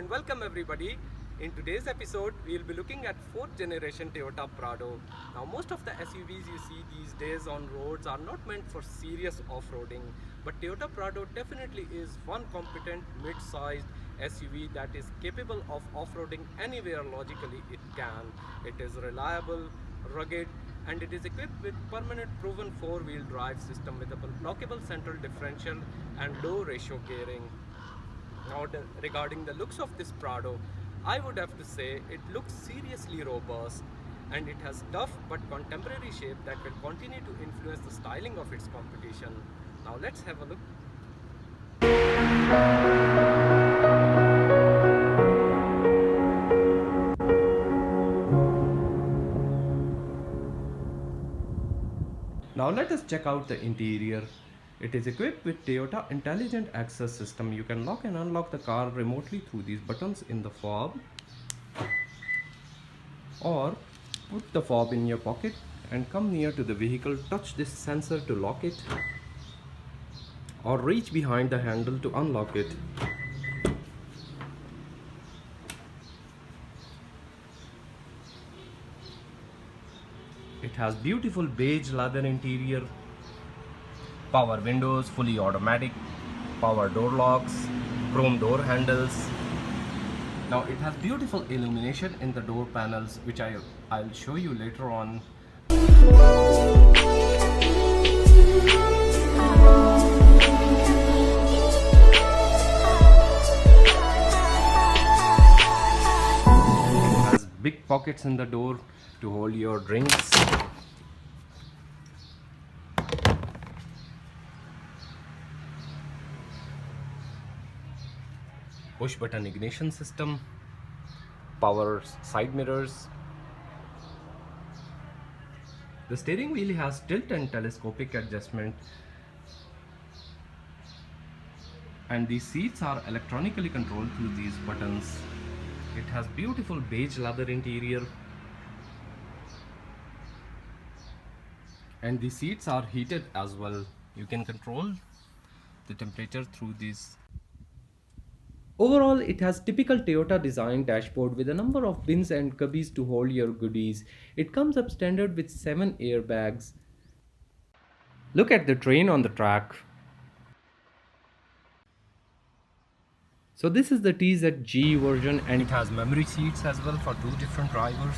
and welcome everybody. In today's episode, we'll be looking at 4th generation Toyota Prado. Now, most of the SUVs you see these days on roads are not meant for serious off-roading, but Toyota Prado definitely is one competent mid-sized SUV that is capable of off-roading anywhere logically it can. It is reliable, rugged, and it is equipped with permanent proven 4-wheel drive system with a lockable central differential and low ratio gearing. Now, regarding the looks of this Prado, I would have to say it looks seriously robust, and it has tough but contemporary shape that will continue to influence the styling of its competition. Now let's have a look. Now let us check out the interior. It is equipped with Toyota Intelligent Access System. You can lock and unlock the car remotely through these buttons in the fob, or put the fob in your pocket and come near to the vehicle, touch this sensor to lock it, or reach behind the handle to unlock it. It has beautiful beige leather interior, power windows, fully automatic, power door locks, chrome door handles. Now it has beautiful illumination in the door panels, which I'll show you later on. It has big pockets in the door to hold your drinks. Push button ignition system, power side mirrors. The steering wheel has tilt and telescopic adjustment, and the seats are electronically controlled through these buttons. It has beautiful beige leather interior, and the seats are heated as well. You can control the temperature through these. Overall, it has typical Toyota design dashboard with a number of bins and cubbies to hold your goodies. It comes up standard with 7 airbags. Look at the train on the track. So this is the TZG version, and it has memory seats as well for 2 different drivers.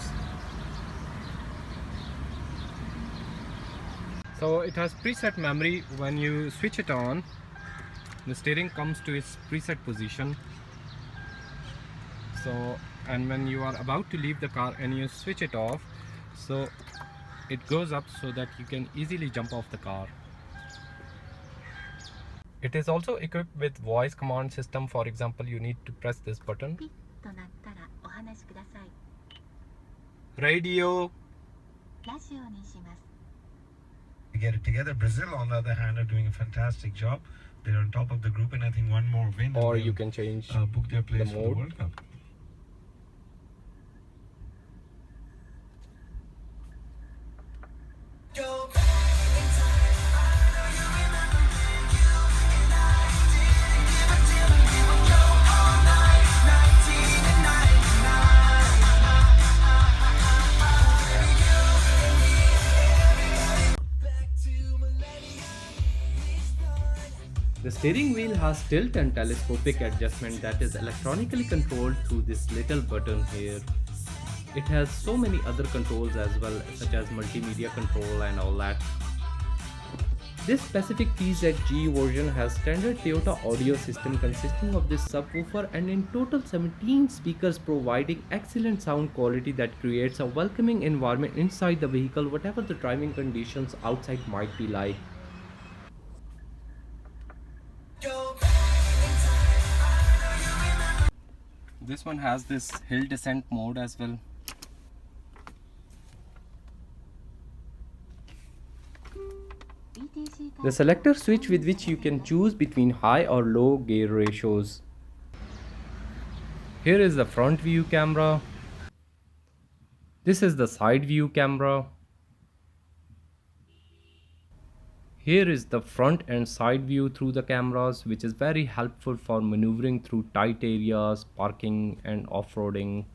So it has preset memory. When you switch it on, the steering comes to its preset position. So, and when you are about to leave the car and you switch it off, so it goes up so that you can easily jump off the car. It is also equipped with voice command system. For example, you need to press this button. Radio. To get it together. Brazil, on the other hand, are doing a fantastic job. They're on top of the group, and I think one more win, or you can change book their place for the World Cup. The steering wheel has tilt and telescopic adjustment that is electronically controlled through this little button here. It has so many other controls as well, such as multimedia control and all that. This specific TZG version has standard Toyota audio system consisting of this subwoofer and in total 17 speakers, providing excellent sound quality that creates a welcoming environment inside the vehicle, whatever the driving conditions outside might be like. This one has this hill descent mode as well. The selector switch with which you can choose between high or low gear ratios. Here is the front view camera. This is the side view camera. Here is the front and side view through the cameras, which is very helpful for maneuvering through tight areas, parking and off-roading.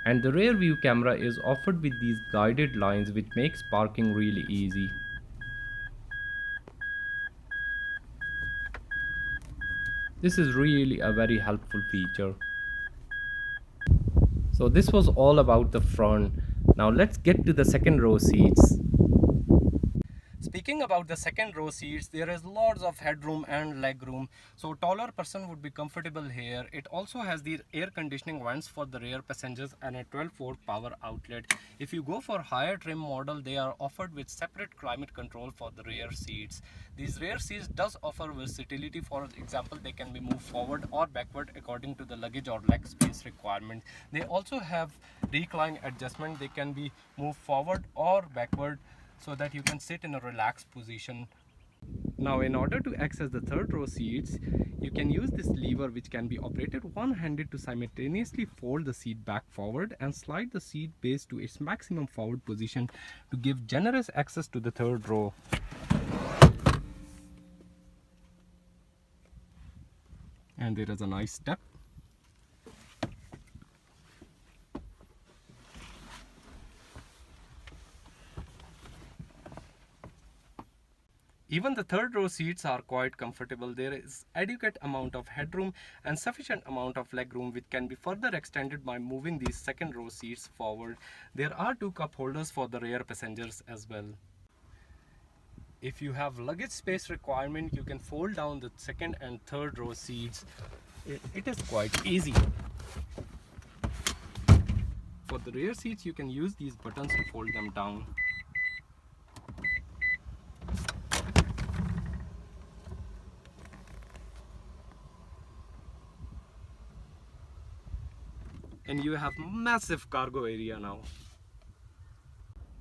And the rear view camera is offered with these guided lines, which makes parking really easy. This is really a very helpful feature. So this was all about the front. Now let's get to the second row seats. Speaking about the second row seats, there is lots of headroom and leg room, so taller person would be comfortable here. It also has the air conditioning vents for the rear passengers and a 12-volt power outlet. If you go for higher trim model, they are offered with separate climate control for the rear seats. These rear seats does offer versatility. For example, they can be moved forward or backward according to the luggage or leg space requirement. They also have recline adjustment. They can be moved forward or backward, so that you can sit in a relaxed position. Now, in order to access the third row seats, you can use this lever, which can be operated one-handed to simultaneously fold the seat back forward and slide the seat base to its maximum forward position to give generous access to the third row. And there is a nice step. Even the third row seats are quite comfortable. There is adequate amount of headroom and sufficient amount of leg room, which can be further extended by moving these second row seats forward. There are 2 cup holders for the rear passengers as well. If you have luggage space requirement, you can fold down the second and third row seats. It is quite easy. For the rear seats, you can use these buttons to fold them down. And you have massive cargo area now.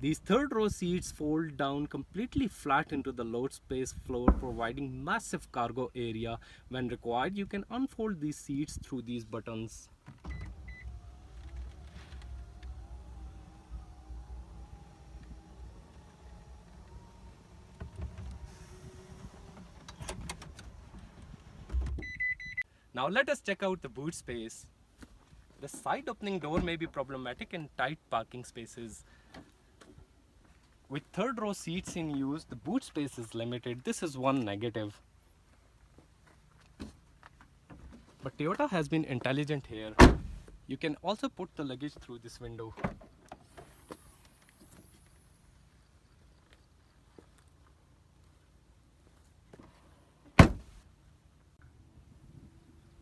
These third row seats fold down completely flat into the load space floor, providing massive cargo area. When required, you can unfold these seats through these buttons. Now let us check out the boot space. The side opening door may be problematic in tight parking spaces. With third row seats in use, the boot space is limited. This is one negative. But Toyota has been intelligent here. You can also put the luggage through this window.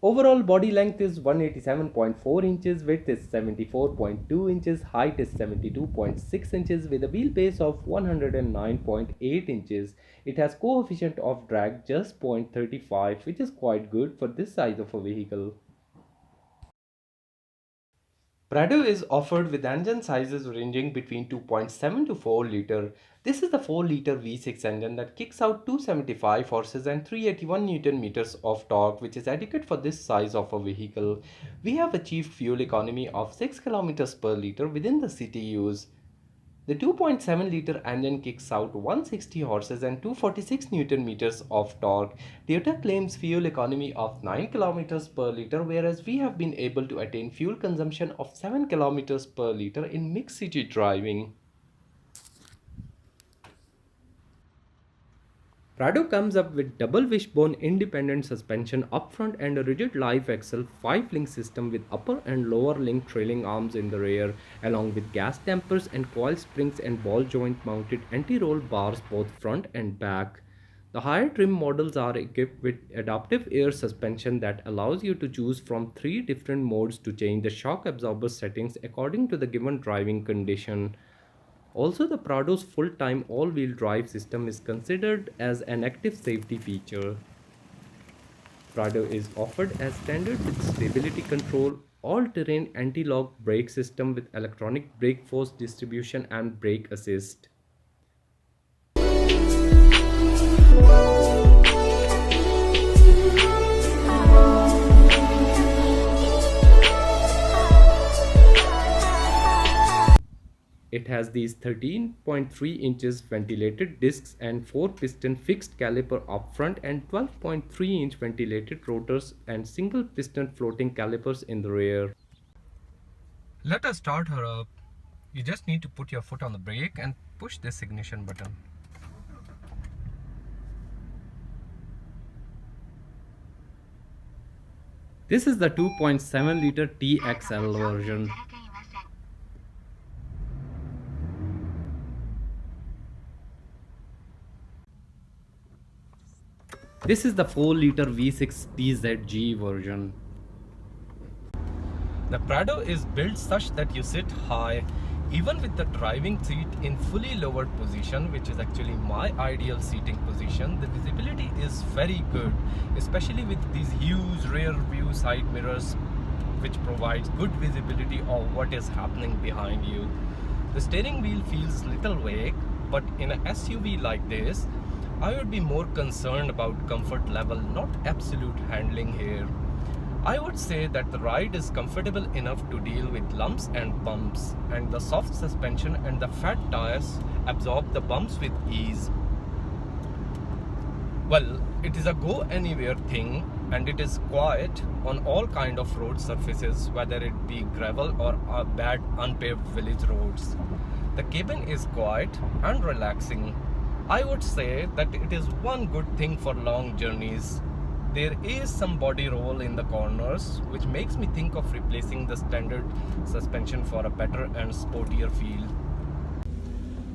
Overall body length is 187.4 inches, width is 74.2 inches, height is 72.6 inches with a wheelbase of 109.8 inches. It has coefficient of drag just 0.35, which is quite good for this size of a vehicle. Prado is offered with engine sizes ranging between 2.7 to 4 liter. This is the 4 liter V6 engine that kicks out 275 horses and 381 Newton meters of torque, which is adequate for this size of a vehicle. We have achieved fuel economy of 6 kilometers per liter within the city use. The 2.7 liter engine kicks out 160 horses and 246 Newton meters of torque. Toyota claims fuel economy of 9 kilometers per liter, whereas we have been able to attain fuel consumption of 7 kilometers per liter in mixed city driving. Prado comes up with double wishbone independent suspension up front and a rigid live axle 5-link system with upper and lower link trailing arms in the rear, along with gas dampers and coil springs and ball joint mounted anti-roll bars both front and back. The higher trim models are equipped with adaptive air suspension that allows you to choose from 3 different modes to change the shock absorber settings according to the given driving condition. Also, the Prado's full-time all-wheel drive system is considered as an active safety feature. Prado is offered as standard with stability control, all-terrain anti-lock brake system with electronic brake force distribution and brake assist. It has these 13.3 inches ventilated discs and 4 piston fixed caliper up front and 12.3-inch ventilated rotors and single piston floating calipers in the rear. Let us start her up. You just need to put your foot on the brake and push this ignition button. This is the 2.7 liter TXL version. This is the 4 liter V6 TZG version. The Prado is built such that you sit high, even with the driving seat in fully lowered position, which is actually my ideal seating position. The visibility is very good, especially with these huge rear view side mirrors, which provides good visibility of what is happening behind you. The steering wheel feels little vague, but in an SUV like this, I would be more concerned about comfort level, not absolute handling here. I would say that the ride is comfortable enough to deal with lumps and bumps, and the soft suspension and the fat tires absorb the bumps with ease. Well, it is a go anywhere thing, and it is quiet on all kind of road surfaces, whether it be gravel or bad unpaved village roads. The cabin is quiet and relaxing. I would say that it is one good thing for long journeys. There is some body roll in the corners, which makes me think of replacing the standard suspension for a better and sportier feel.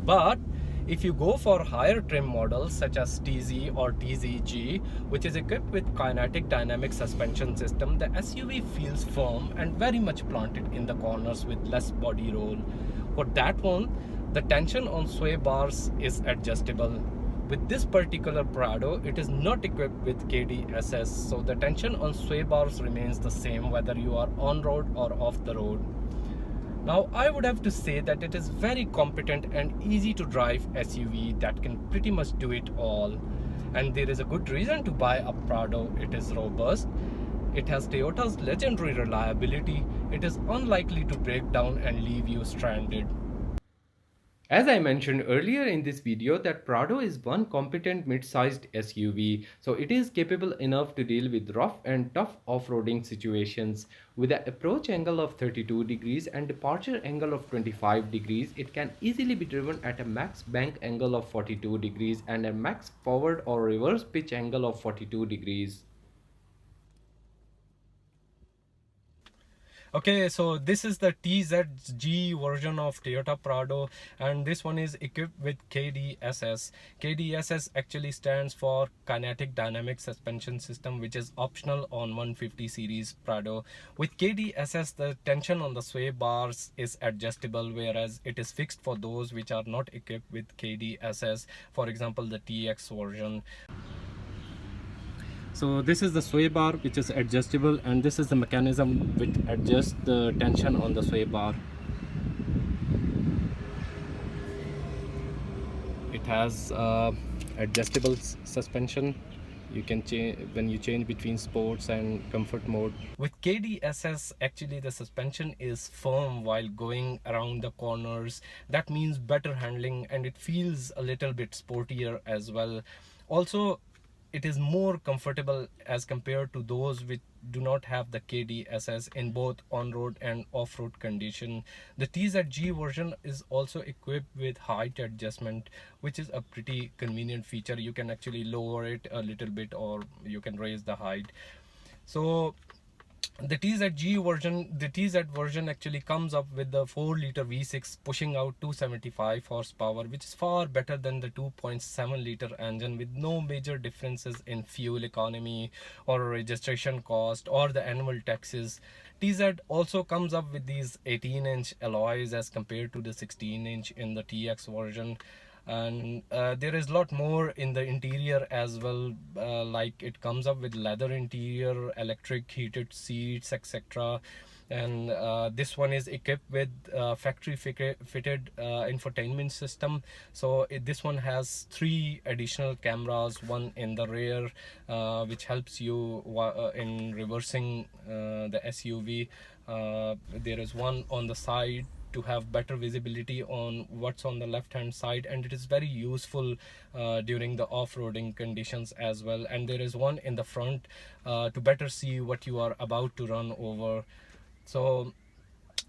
But if you go for higher trim models such as TZ or TZG, which is equipped with kinetic dynamic suspension system, the SUV feels firm and very much planted in the corners with less body roll. For that one, the tension on sway bars is adjustable. With this particular Prado, it is not equipped with KDSS, so the tension on sway bars remains the same whether you are on road or off the road. Now, I would have to say that it is very competent and easy to drive SUV that can pretty much do it all. And there is a good reason to buy a Prado. It is robust. It has Toyota's legendary reliability. It is unlikely to break down and leave you stranded. As I mentioned earlier in this video, that Prado is one competent mid-sized SUV, so it is capable enough to deal with rough and tough off-roading situations. With an approach angle of 32 degrees and departure angle of 25 degrees, it can easily be driven at a max bank angle of 42 degrees and a max forward or reverse pitch angle of 42 degrees. Okay, so this is the TZG version of Toyota Prado, and this one is equipped with KDSS. KDSS actually stands for Kinetic Dynamic Suspension System, which is optional on 150 series Prado. With KDSS, the tension on the sway bars is adjustable, whereas it is fixed for those which are not equipped with KDSS, for example the TX version. So this is the sway bar, which is adjustable, and this is the mechanism which adjusts the tension on the sway bar. It has adjustable suspension. You can change when you change between sports and comfort mode. With KDSS, actually the suspension is firm while going around the corners. That means better handling, and it feels a little bit sportier as well. Also, it is more comfortable as compared to those which do not have the KDSS in both on-road and off-road condition. The TZG version is also equipped with height adjustment, which is a pretty convenient feature. You can actually lower it a little bit, or you can raise the height. So the TZ version actually comes up with the 4 liter V6 pushing out 275 horsepower, which is far better than the 2.7 liter engine, with no major differences in fuel economy or registration cost or the annual taxes. TZ also comes up with these 18-inch alloys as compared to the 16-inch in the TX version. And there is a lot more in the interior as well, like it comes up with leather interior, electric heated seats, etc. And this one is equipped with factory fitted infotainment system. So this one has 3 additional cameras, one in the rear, which helps you in reversing the SUV. There is one on the side to have better visibility on what's on the left hand side, and it is very useful during the off-roading conditions as well. And there is one in the front to better see what you are about to run over. So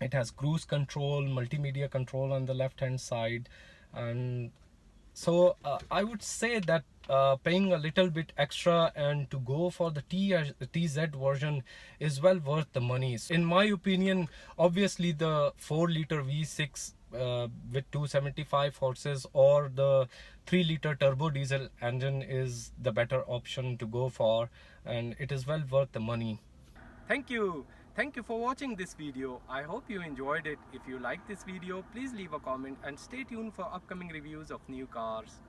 it has cruise control, multimedia control on the left hand side. And so I would say that paying a little bit extra and to go for the TZ version is well worth the money. In my opinion, obviously the 4-liter V6 with 275 horses or the 3-liter turbo diesel engine is the better option to go for, and it is well worth the money. Thank you. Thank you for watching this video. I hope you enjoyed it. If you like this video, please leave a comment and stay tuned for upcoming reviews of new cars.